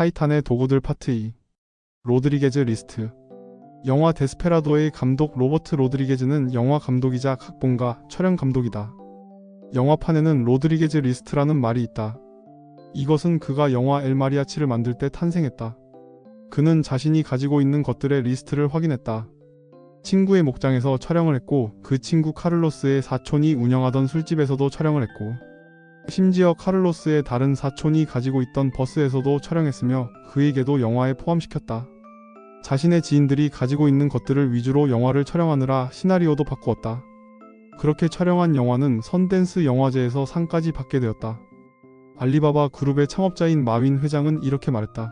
타이탄의 도구들 파트 2. 로드리게즈 리스트. 영화 데스페라도의 감독 로버트 로드리게즈는 영화 감독이자 각본가, 촬영 감독이다. 영화판에는 로드리게즈 리스트라는 말이 있다. 이것은 그가 영화 엘 마리아치를 만들 때 탄생했다. 그는 자신이 가지고 있는 것들의 리스트를 확인했다. 친구의 목장에서 촬영을 했고, 그 친구 카를로스의 사촌이 운영하던 술집에서도 촬영을 했고, 심지어 카를로스의 다른 사촌이 가지고 있던 버스에서도 촬영했으며 그에게도 영화에 포함시켰다. 자신의 지인들이 가지고 있는 것들을 위주로 영화를 촬영하느라 시나리오도 바꾸었다. 그렇게 촬영한 영화는 선댄스 영화제에서 상까지 받게 되었다. 알리바바 그룹의 창업자인 마윈 회장은 이렇게 말했다.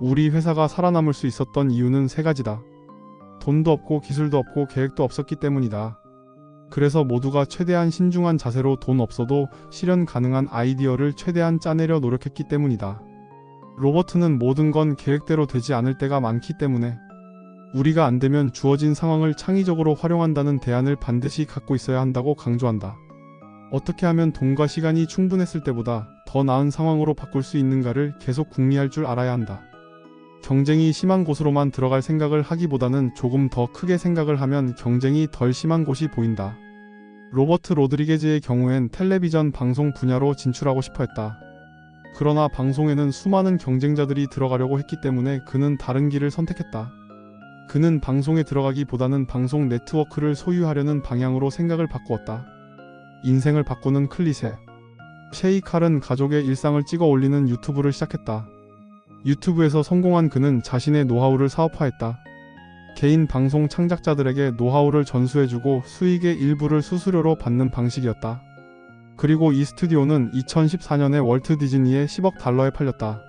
우리 회사가 살아남을 수 있었던 이유는 세 가지다. 돈도 없고 기술도 없고 계획도 없었기 때문이다. 그래서 모두가 최대한 신중한 자세로 돈 없어도 실현 가능한 아이디어를 최대한 짜내려 노력했기 때문이다. 로버트는 모든 건 계획대로 되지 않을 때가 많기 때문에 우리가 안 되면 주어진 상황을 창의적으로 활용한다는 대안을 반드시 갖고 있어야 한다고 강조한다. 어떻게 하면 돈과 시간이 충분했을 때보다 더 나은 상황으로 바꿀 수 있는가를 계속 궁리할 줄 알아야 한다. 경쟁이 심한 곳으로만 들어갈 생각을 하기보다는 조금 더 크게 생각을 하면 경쟁이 덜 심한 곳이 보인다. 로버트 로드리게즈의 경우엔 텔레비전 방송 분야로 진출하고 싶어 했다. 그러나 방송에는 수많은 경쟁자들이 들어가려고 했기 때문에 그는 다른 길을 선택했다. 그는 방송에 들어가기보다는 방송 네트워크를 소유하려는 방향으로 생각을 바꾸었다. 인생을 바꾸는 클리셰. 셰이 칼은 가족의 일상을 찍어 올리는 유튜브를 시작했다. 유튜브에서 성공한 그는 자신의 노하우를 사업화했다. 개인 방송 창작자들에게 노하우를 전수해주고 수익의 일부를 수수료로 받는 방식이었다. 그리고 이 스튜디오는 2014년에 월트 디즈니에 10억 달러에 팔렸다.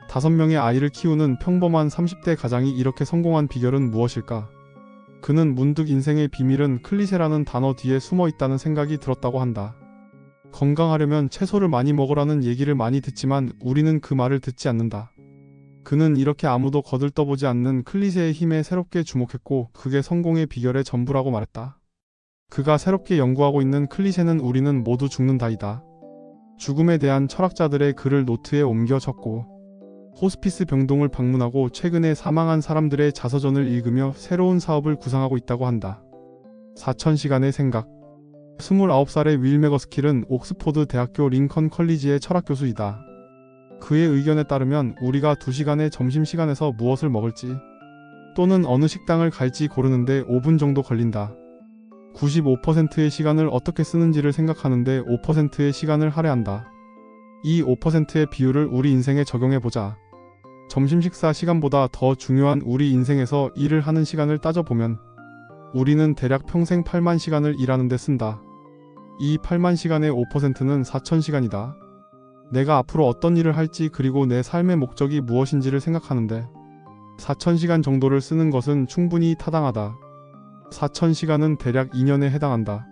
5명의 아이를 키우는 평범한 30대 가장이 이렇게 성공한 비결은 무엇일까? 그는 문득 인생의 비밀은 클리셰라는 단어 뒤에 숨어 있다는 생각이 들었다고 한다. 건강하려면 채소를 많이 먹으라는 얘기를 많이 듣지만 우리는 그 말을 듣지 않는다. 그는 이렇게 아무도 거들떠보지 않는 클리셰의 힘에 새롭게 주목했고 그게 성공의 비결의 전부라고 말했다. 그가 새롭게 연구하고 있는 클리셰는 우리는 모두 죽는다이다. 죽음에 대한 철학자들의 글을 노트에 옮겨 적고 호스피스 병동을 방문하고 최근에 사망한 사람들의 자서전을 읽으며 새로운 사업을 구상하고 있다고 한다. 4000시간의 생각. 29살의 윌 매거스킬은 옥스포드 대학교 링컨 컬리지의 철학 교수이다. 그의 의견에 따르면 우리가 2시간의 점심시간에서 무엇을 먹을지 또는 어느 식당을 갈지 고르는데 5분 정도 걸린다. 95%의 시간을 어떻게 쓰는지를 생각하는데 5%의 시간을 할애한다. 이 5%의 비율을 우리 인생에 적용해보자. 점심 식사 시간보다 더 중요한 우리 인생에서 일을 하는 시간을 따져보면 우리는 대략 평생 8만 시간을 일하는 데 쓴다. 이 8만 시간의 5%는 4000시간이다. 내가 앞으로 어떤 일을 할지 그리고 내 삶의 목적이 무엇인지를 생각하는데 4000시간 정도를 쓰는 것은 충분히 타당하다. 4000시간은 대략 2년에 해당한다.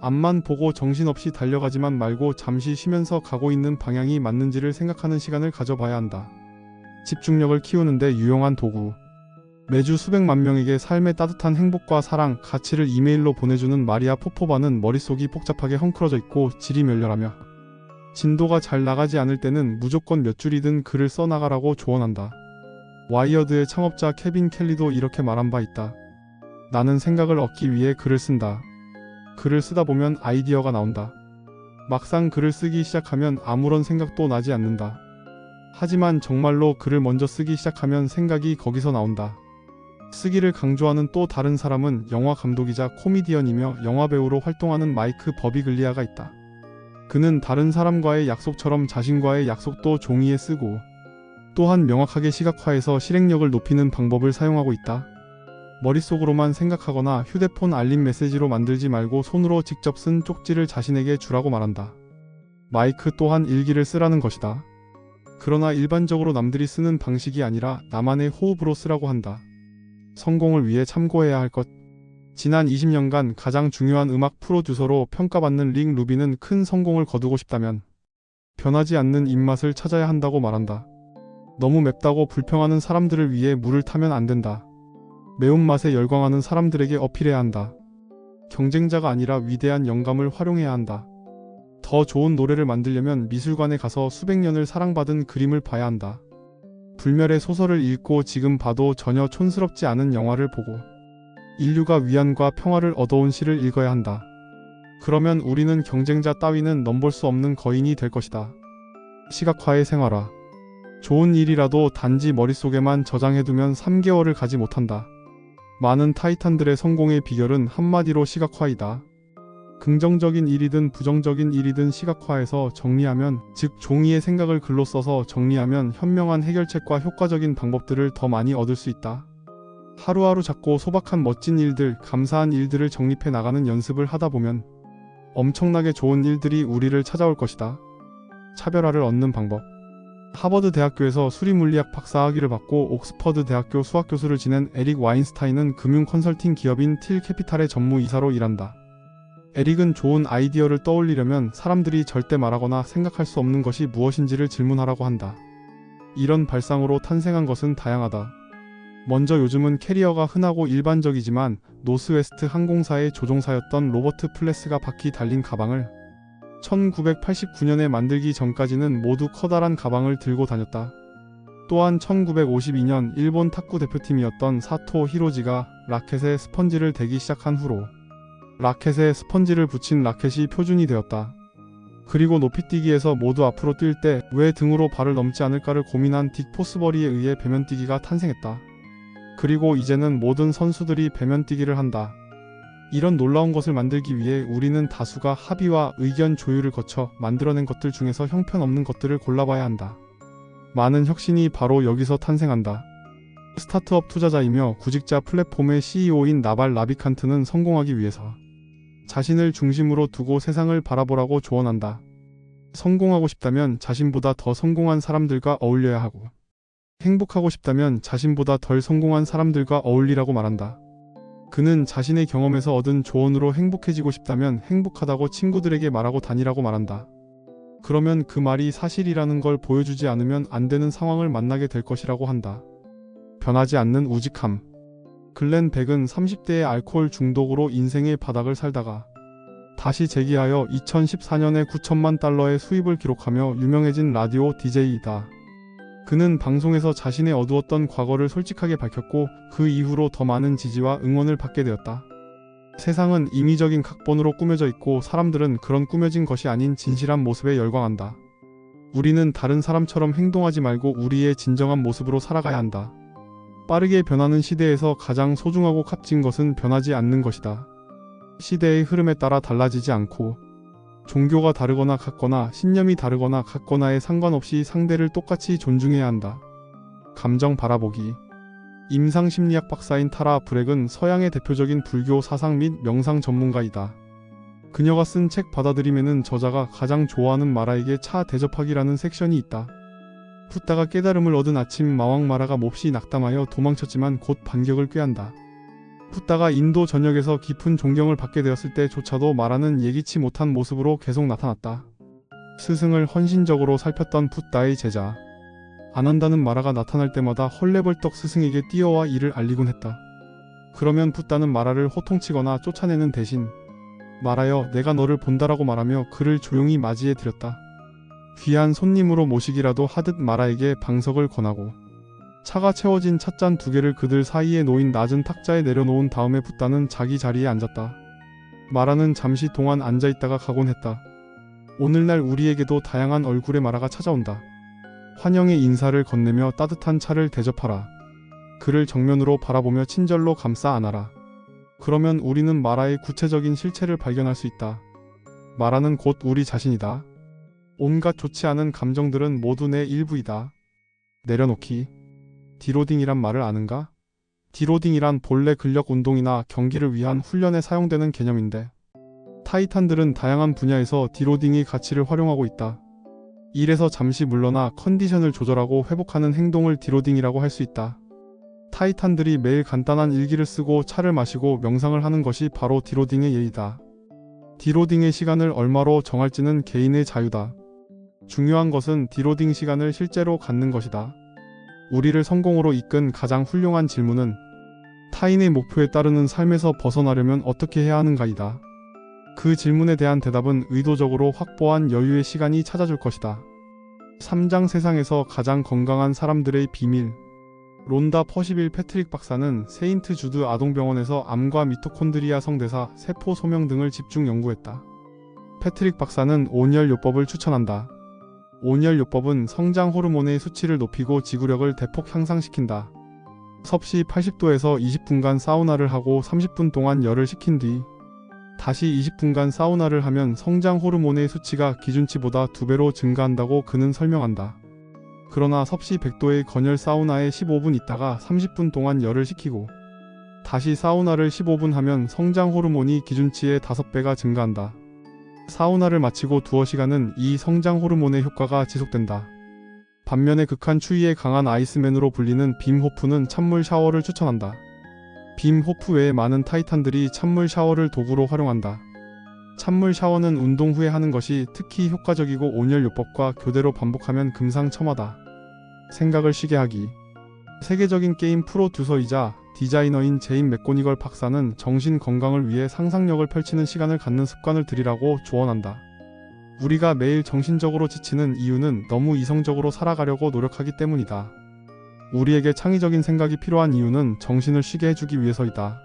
앞만 보고 정신없이 달려가지만 말고 잠시 쉬면서 가고 있는 방향이 맞는지를 생각하는 시간을 가져봐야 한다. 집중력을 키우는데 유용한 도구. 매주 수백만 명에게 삶의 따뜻한 행복과 사랑, 가치를 이메일로 보내주는 마리아 포포바는 머릿속이 복잡하게 헝클어져 있고 질이 멸렬하며 진도가 잘 나가지 않을 때는 무조건 몇 줄이든 글을 써나가라고 조언한다. 와이어드의 창업자 케빈 켈리도 이렇게 말한 바 있다. 나는 생각을 얻기 위해 글을 쓴다. 글을 쓰다 보면 아이디어가 나온다. 막상 글을 쓰기 시작하면 아무런 생각도 나지 않는다. 하지만 정말로 글을 먼저 쓰기 시작하면 생각이 거기서 나온다. 쓰기를 강조하는 또 다른 사람은 영화 감독이자 코미디언이며 영화배우로 활동하는 마이크 버비글리아가 있다. 그는 다른 사람과의 약속처럼 자신과의 약속도 종이에 쓰고 또한 명확하게 시각화해서 실행력을 높이는 방법을 사용하고 있다. 머릿속으로만 생각하거나 휴대폰 알림 메시지로 만들지 말고 손으로 직접 쓴 쪽지를 자신에게 주라고 말한다. 마이크 또한 일기를 쓰라는 것이다. 그러나 일반적으로 남들이 쓰는 방식이 아니라 나만의 호흡으로 쓰라고 한다. 성공을 위해 참고해야 할 것. 지난 20년간 가장 중요한 음악 프로듀서로 평가받는 릭 루비는 큰 성공을 거두고 싶다면 변하지 않는 입맛을 찾아야 한다고 말한다. 너무 맵다고 불평하는 사람들을 위해 물을 타면 안 된다. 매운맛에 열광하는 사람들에게 어필해야 한다. 경쟁자가 아니라 위대한 영감을 활용해야 한다. 더 좋은 노래를 만들려면 미술관에 가서 수백 년을 사랑받은 그림을 봐야 한다. 불멸의 소설을 읽고 지금 봐도 전혀 촌스럽지 않은 영화를 보고 인류가 위안과 평화를 얻어온 시를 읽어야 한다. 그러면 우리는 경쟁자 따위는 넘볼 수 없는 거인이 될 것이다. 시각화의 생활화. 좋은 일이라도 단지 머릿속에만 저장해두면 3개월을 가지 못한다. 많은 타이탄들의 성공의 비결은 한마디로 시각화이다. 긍정적인 일이든 부정적인 일이든 시각화해서 정리하면, 즉 종이의 생각을 글로 써서 정리하면 현명한 해결책과 효과적인 방법들을 더 많이 얻을 수 있다. 하루하루 작고 소박한 멋진 일들, 감사한 일들을 정립해 나가는 연습을 하다 보면 엄청나게 좋은 일들이 우리를 찾아올 것이다. 차별화를 얻는 방법. 하버드 대학교에서 수리물리학 박사학위를 받고 옥스퍼드 대학교 수학교수를 지낸 에릭 와인스타인은 금융 컨설팅 기업인 틸 캐피탈의 전무이사로 일한다. 에릭은 좋은 아이디어를 떠올리려면 사람들이 절대 말하거나 생각할 수 없는 것이 무엇인지를 질문하라고 한다. 이런 발상으로 탄생한 것은 다양하다. 먼저 요즘은 캐리어가 흔하고 일반적이지만 노스웨스트 항공사의 조종사였던 로버트 플레스가 바퀴 달린 가방을 1989년에 만들기 전까지는 모두 커다란 가방을 들고 다녔다. 또한 1952년 일본 탁구 대표팀이었던 사토 히로지가 라켓에 스펀지를 대기 시작한 후로 라켓에 스펀지를 붙인 라켓이 표준이 되었다. 그리고 높이뛰기에서 모두 앞으로 뛸 때 왜 등으로 발을 넘지 않을까를 고민한 딕 포스버리에 의해 배면뛰기가 탄생했다. 그리고 이제는 모든 선수들이 배면뛰기를 한다. 이런 놀라운 것을 만들기 위해 우리는 다수가 합의와 의견 조율을 거쳐 만들어낸 것들 중에서 형편없는 것들을 골라봐야 한다. 많은 혁신이 바로 여기서 탄생한다. 스타트업 투자자이며 구직자 플랫폼의 CEO인 나발 라비칸트는 성공하기 위해서 자신을 중심으로 두고 세상을 바라보라고 조언한다. 성공하고 싶다면 자신보다 더 성공한 사람들과 어울려야 하고, 행복하고 싶다면 자신보다 덜 성공한 사람들과 어울리라고 말한다. 그는 자신의 경험에서 얻은 조언으로 행복해지고 싶다면 행복하다고 친구들에게 말하고 다니라고 말한다. 그러면 그 말이 사실이라는 걸 보여주지 않으면 안 되는 상황을 만나게 될 것이라고 한다. 변하지 않는 우직함. 글렌 백은 30대의 알코올 중독으로 인생의 바닥을 살다가 다시 재기하여 2014년에 9천만 달러의 수입을 기록하며 유명해진 라디오 DJ이다. 그는 방송에서 자신의 어두웠던 과거를 솔직하게 밝혔고 그 이후로 더 많은 지지와 응원을 받게 되었다. 세상은 임의적인 각본으로 꾸며져 있고 사람들은 그런 꾸며진 것이 아닌 진실한 모습에 열광한다. 우리는 다른 사람처럼 행동하지 말고 우리의 진정한 모습으로 살아가야 한다. 빠르게 변하는 시대에서 가장 소중하고 값진 것은 변하지 않는 것이다. 시대의 흐름에 따라 달라지지 않고 종교가 다르거나 같거나 신념이 다르거나 같거나에 상관없이 상대를 똑같이 존중해야 한다. 감정 바라보기. 임상심리학 박사인 타라 브렉은 서양의 대표적인 불교 사상 및 명상 전문가이다. 그녀가 쓴 책 받아들임에는 저자가 가장 좋아하는 마라에게 차 대접하기라는 섹션이 있다. 푸따가 깨달음을 얻은 아침 마왕 마라가 몹시 낙담하여 도망쳤지만 곧 반격을 꾀한다. 푸따가 인도 전역에서 깊은 존경을 받게 되었을 때조차도 마라는 예기치 못한 모습으로 계속 나타났다. 스승을 헌신적으로 살폈던 푸따의 제자. 안 한다는 마라가 나타날 때마다 헐레벌떡 스승에게 뛰어와 이를 알리곤 했다. 그러면 푸따는 마라를 호통치거나 쫓아내는 대신 마라여 내가 너를 본다라고 말하며 그를 조용히 맞이해 드렸다. 귀한 손님으로 모시기라도 하듯 마라에게 방석을 권하고 차가 채워진 찻잔 2개를 그들 사이에 놓인 낮은 탁자에 내려놓은 다음에 푸따는 자기 자리에 앉았다. 마라는 잠시 동안 앉아있다가 가곤 했다. 오늘날 우리에게도 다양한 얼굴의 마라가 찾아온다. 환영의 인사를 건네며 따뜻한 차를 대접하라. 그를 정면으로 바라보며 친절로 감싸 안아라. 그러면 우리는 마라의 구체적인 실체를 발견할 수 있다. 마라는 곧 우리 자신이다. 온갖 좋지 않은 감정들은 모두 내 일부이다. 내려놓기. 디로딩이란 말을 아는가? 디로딩이란 본래 근력 운동이나 경기를 위한 훈련에 사용되는 개념인데 타이탄들은 다양한 분야에서 디로딩의 가치를 활용하고 있다. 일에서 잠시 물러나 컨디션을 조절하고 회복하는 행동을 디로딩이라고 할 수 있다. 타이탄들이 매일 간단한 일기를 쓰고 차를 마시고 명상을 하는 것이 바로 디로딩의 예이다. 디로딩의 시간을 얼마로 정할지는 개인의 자유다. 중요한 것은 디로딩 시간을 실제로 갖는 것이다. 우리를 성공으로 이끈 가장 훌륭한 질문은 타인의 목표에 따르는 삶에서 벗어나려면 어떻게 해야 하는가이다. 그 질문에 대한 대답은 의도적으로 확보한 여유의 시간이 찾아줄 것이다. 3장 세상에서 가장 건강한 사람들의 비밀. 론다 퍼시빌 패트릭 박사는 세인트 주드 아동병원에서 암과 미토콘드리아 성대사, 세포 소명 등을 집중 연구했다. 패트릭 박사는 온열요법을 추천한다. 온열요법은 성장 호르몬의 수치를 높이고 지구력을 대폭 향상시킨다. 섭씨 80도에서 20분간 사우나를 하고 30분 동안 열을 식힌 뒤 다시 20분간 사우나를 하면 성장 호르몬의 수치가 기준치보다 2배로 증가한다고 그는 설명한다. 그러나 섭씨 100도의 건열 사우나에 15분 있다가 30분 동안 열을 식히고 다시 사우나를 15분 하면 성장 호르몬이 기준치의 5배가 증가한다. 사우나를 마치고 두어 시간은 이 성장 호르몬의 효과가 지속된다. 반면에 극한 추위에 강한 아이스맨으로 불리는 빔 호프는 찬물 샤워를 추천한다. 빔 호프 외에 많은 타이탄들이 찬물 샤워를 도구로 활용한다. 찬물 샤워는 운동 후에 하는 것이 특히 효과적이고 온열요법과 교대로 반복하면 금상첨화다. 생각을 쉬게 하기. 세계적인 게임 프로듀서이자 디자이너인 제인 맥고니걸 박사는 정신 건강을 위해 상상력을 펼치는 시간을 갖는 습관을 들이라고 조언한다. 우리가 매일 정신적으로 지치는 이유는 너무 이성적으로 살아가려고 노력하기 때문이다. 우리에게 창의적인 생각이 필요한 이유는 정신을 쉬게 해주기 위해서이다.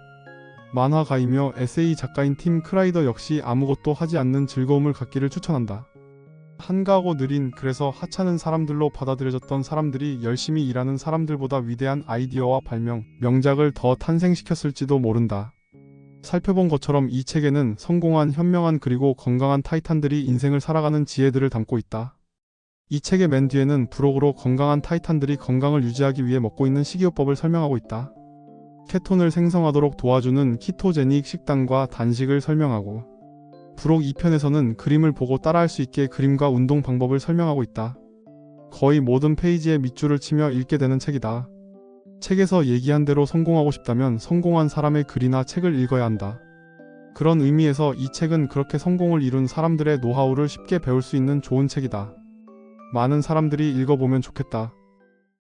만화가이며 에세이 작가인 팀 크라이더 역시 아무것도 하지 않는 즐거움을 갖기를 추천한다. 한가하고 느린, 그래서 하찮은 사람들로 받아들여졌던 사람들이 열심히 일하는 사람들보다 위대한 아이디어와 발명, 명작을 더 탄생시켰을지도 모른다. 살펴본 것처럼 이 책에는 성공한, 현명한 그리고 건강한 타이탄들이 인생을 살아가는 지혜들을 담고 있다. 이 책의 맨 뒤에는 부록으로 건강한 타이탄들이 건강을 유지하기 위해 먹고 있는 식이요법을 설명하고 있다. 케톤을 생성하도록 도와주는 키토제닉 식단과 단식을 설명하고, 부록 2편에서는 그림을 보고 따라할 수 있게 그림과 운동 방법을 설명하고 있다. 거의 모든 페이지에 밑줄을 치며 읽게 되는 책이다. 책에서 얘기한 대로 성공하고 싶다면 성공한 사람의 글이나 책을 읽어야 한다. 그런 의미에서 이 책은 그렇게 성공을 이룬 사람들의 노하우를 쉽게 배울 수 있는 좋은 책이다. 많은 사람들이 읽어보면 좋겠다.